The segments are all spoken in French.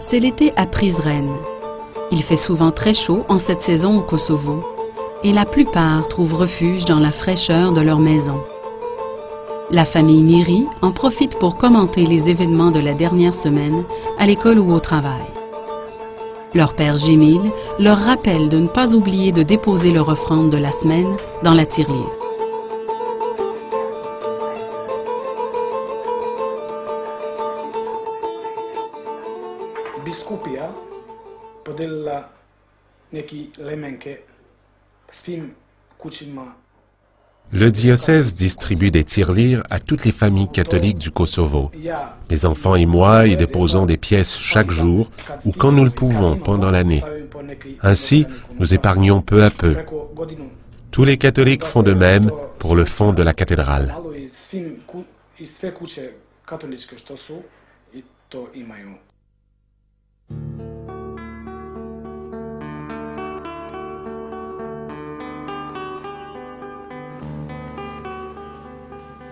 C'est l'été à Prizren. Il fait souvent très chaud en cette saison au Kosovo et la plupart trouvent refuge dans la fraîcheur de leur maison. La famille Miri en profite pour commenter les événements de la dernière semaine à l'école ou au travail. Leur père Jemil leur rappelle de ne pas oublier de déposer leur offrande de la semaine dans la tirelire. Biskupija podelila neki lemenke svim kućima. Le diocèse distribue des tirelires à toutes les familles catholiques du Kosovo. Mes enfants et moi y déposons des pièces chaque jour ou quand nous le pouvons pendant l'année. Ainsi, nous épargnons peu à peu. Tous les catholiques font de même pour le fonds de la cathédrale.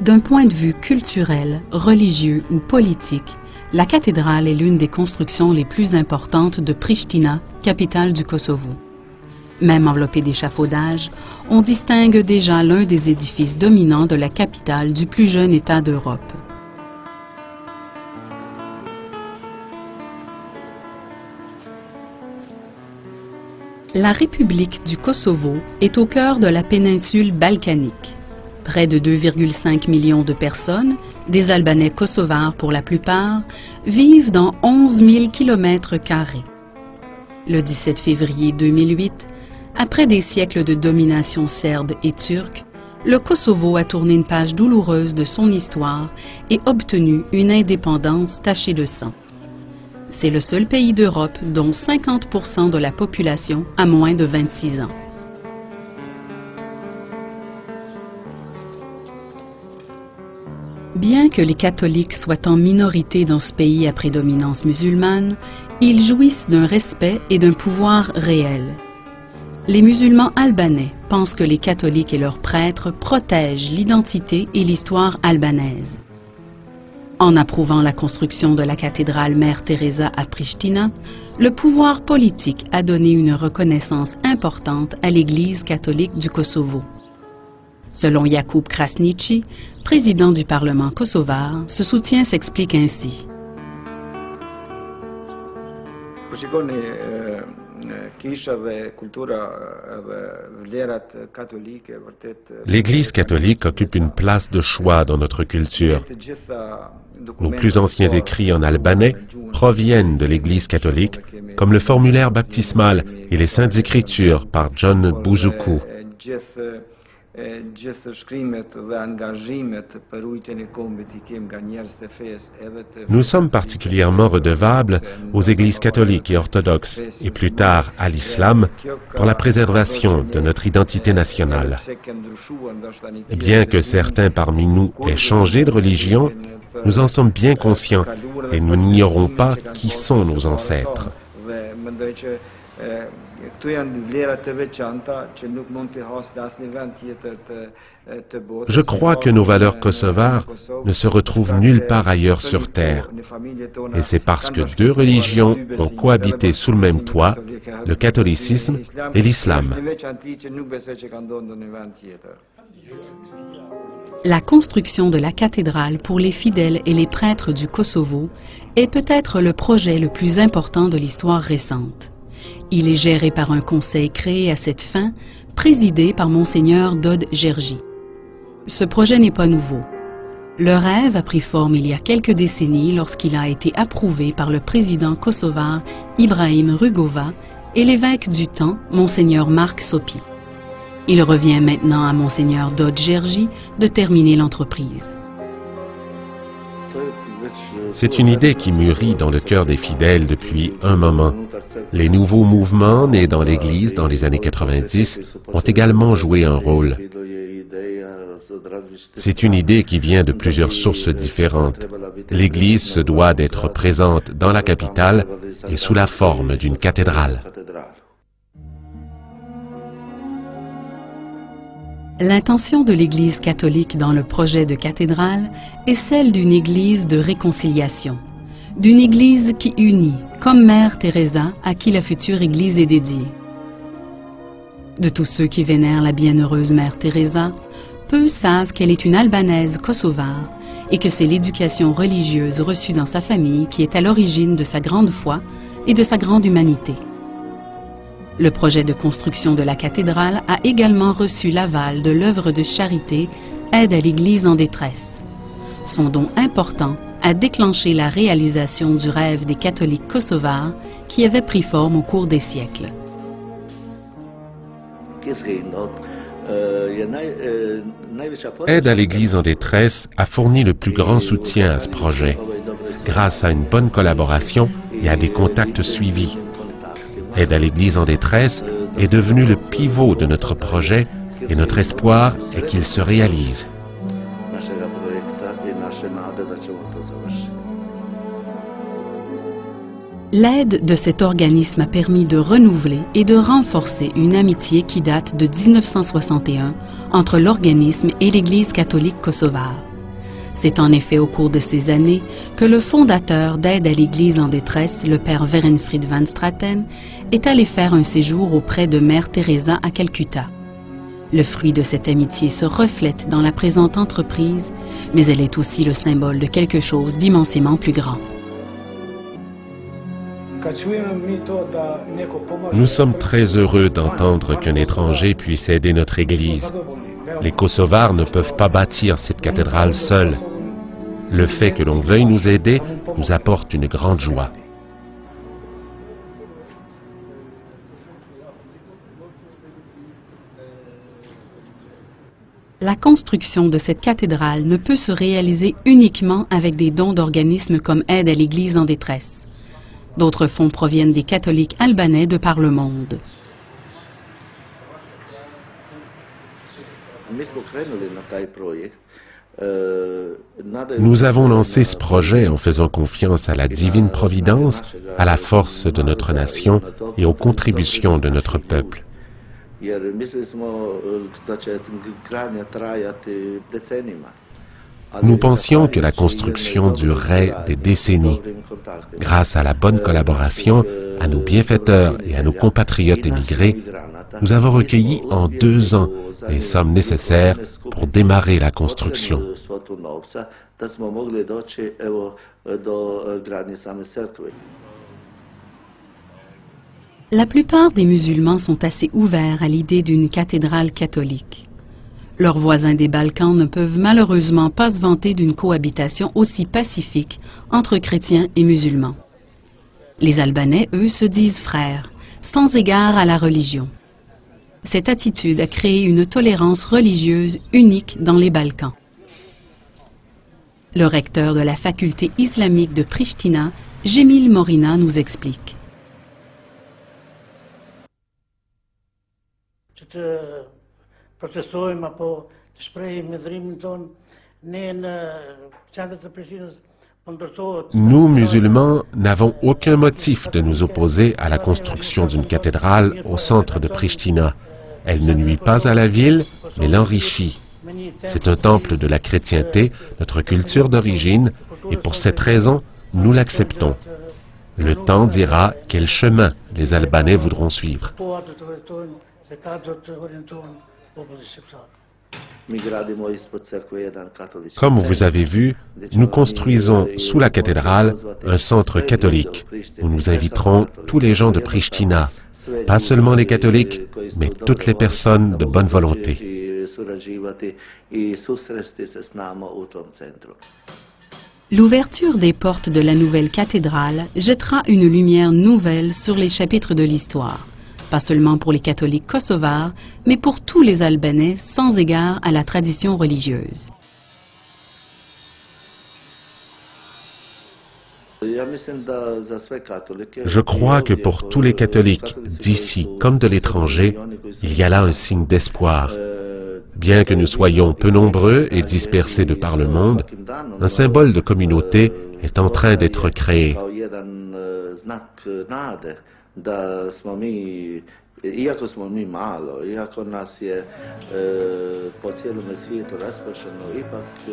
D'un point de vue culturel, religieux ou politique, la cathédrale est l'une des constructions les plus importantes de Pristina, capitale du Kosovo. Même enveloppée d'échafaudages, on distingue déjà l'un des édifices dominants de la capitale du plus jeune État d'Europe. La République du Kosovo est au cœur de la péninsule balkanique. Près de 2,5 millions de personnes, des Albanais kosovars pour la plupart, vivent dans 11 000 km². Le 17 février 2008, après des siècles de domination serbe et turque, le Kosovo a tourné une page douloureuse de son histoire et obtenu une indépendance tachée de sang. C'est le seul pays d'Europe dont 50% de la population a moins de 26 ans. Bien que les catholiques soient en minorité dans ce pays à prédominance musulmane, ils jouissent d'un respect et d'un pouvoir réel. Les musulmans albanais pensent que les catholiques et leurs prêtres protègent l'identité et l'histoire albanaise. En approuvant la construction de la cathédrale Mère Teresa à Pristina, le pouvoir politique a donné une reconnaissance importante à l'Église catholique du Kosovo. Selon Jakub Krasniqi, président du Parlement kosovar, ce soutien s'explique ainsi. L'Église catholique occupe une place de choix dans notre culture. Nos plus anciens écrits en albanais proviennent de l'Église catholique, comme le formulaire baptismal et les saintes écritures par John Buzuku. Nous sommes particulièrement redevables aux églises catholiques et orthodoxes, et plus tard à l'islam, pour la préservation de notre identité nationale. Bien que certains parmi nous aient changé de religion, nous en sommes bien conscients et nous n'ignorons pas qui sont nos ancêtres. Je crois que nos valeurs kosovares ne se retrouvent nulle part ailleurs sur Terre. Et c'est parce que deux religions ont cohabité sous le même toit, le catholicisme et l'islam. La construction de la cathédrale pour les fidèles et les prêtres du Kosovo est peut-être le projet le plus important de l'histoire récente. Il est géré par un conseil créé à cette fin, présidé par Monseigneur Dod Gergi. Ce projet n'est pas nouveau. Le rêve a pris forme il y a quelques décennies lorsqu'il a été approuvé par le président kosovar Ibrahim Rugova et l'évêque du temps, Monseigneur Mark Sopi. Il revient maintenant à Monseigneur Dod Gergi de terminer l'entreprise. C'est une idée qui mûrit dans le cœur des fidèles depuis un moment. Les nouveaux mouvements nés dans l'Église dans les années 90 ont également joué un rôle. C'est une idée qui vient de plusieurs sources différentes. L'Église se doit d'être présente dans la capitale et sous la forme d'une cathédrale. L'intention de l'Église catholique dans le projet de cathédrale est celle d'une Église de réconciliation, d'une Église qui unit, comme Mère Teresa, à qui la future Église est dédiée. De tous ceux qui vénèrent la bienheureuse Mère Teresa, peu savent qu'elle est une Albanaise kosovare et que c'est l'éducation religieuse reçue dans sa famille qui est à l'origine de sa grande foi et de sa grande humanité. Le projet de construction de la cathédrale a également reçu l'aval de l'œuvre de charité Aide à l'Église en détresse. Son don important a déclenché la réalisation du rêve des catholiques kosovars qui avait pris forme au cours des siècles. Aide à l'Église en détresse a fourni le plus grand soutien à ce projet, grâce à une bonne collaboration et à des contacts suivis. Aide à l'Église en détresse est devenu le pivot de notre projet et notre espoir est qu'il se réalise. L'aide de cet organisme a permis de renouveler et de renforcer une amitié qui date de 1961 entre l'organisme et l'Église catholique kosovare. C'est en effet au cours de ces années que le fondateur d'Aide à l'Église en détresse, le père Werenfried van Straten, est allé faire un séjour auprès de Mère Teresa à Calcutta. Le fruit de cette amitié se reflète dans la présente entreprise, mais elle est aussi le symbole de quelque chose d'immensément plus grand. Nous sommes très heureux d'entendre qu'un étranger puisse aider notre Église. Les Kosovars ne peuvent pas bâtir cette cathédrale seuls. Le fait que l'on veuille nous aider nous apporte une grande joie. La construction de cette cathédrale ne peut se réaliser uniquement avec des dons d'organismes comme Aide à l'Église en détresse. D'autres fonds proviennent des catholiques albanais de par le monde. Nous avons lancé ce projet en faisant confiance à la divine providence, à la force de notre nation et aux contributions de notre peuple. Nous pensions que la construction durerait des décennies. Grâce à la bonne collaboration, à nos bienfaiteurs et à nos compatriotes émigrés, nous avons recueilli en 2 ans les sommes nécessaires pour démarrer la construction. La plupart des musulmans sont assez ouverts à l'idée d'une cathédrale catholique. Leurs voisins des Balkans ne peuvent malheureusement pas se vanter d'une cohabitation aussi pacifique entre chrétiens et musulmans. Les Albanais, eux, se disent frères, sans égard à la religion. Cette attitude a créé une tolérance religieuse unique dans les Balkans. Le recteur de la faculté islamique de Pristina, Cemil Morina, nous explique. Nous, musulmans, n'avons aucun motif de nous opposer à la construction d'une cathédrale au centre de Pristina. Elle ne nuit pas à la ville, mais l'enrichit. C'est un temple de la chrétienté, notre culture d'origine, et pour cette raison, nous l'acceptons. Le temps dira quel chemin les Albanais voudront suivre. Comme vous avez vu, nous construisons sous la cathédrale un centre catholique où nous inviterons tous les gens de Pristina, pas seulement les catholiques, mais toutes les personnes de bonne volonté. L'ouverture des portes de la nouvelle cathédrale jettera une lumière nouvelle sur les chapitres de l'histoire, pas seulement pour les catholiques kosovars, mais pour tous les Albanais sans égard à la tradition religieuse. Je crois que pour tous les catholiques, d'ici comme de l'étranger, il y a là un signe d'espoir. Bien que nous soyons peu nombreux et dispersés de par le monde, un symbole de communauté est en train d'être créé.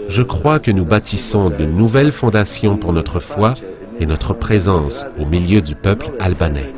Je crois que nous bâtissons de nouvelles fondations pour notre foi et notre présence au milieu du peuple albanais.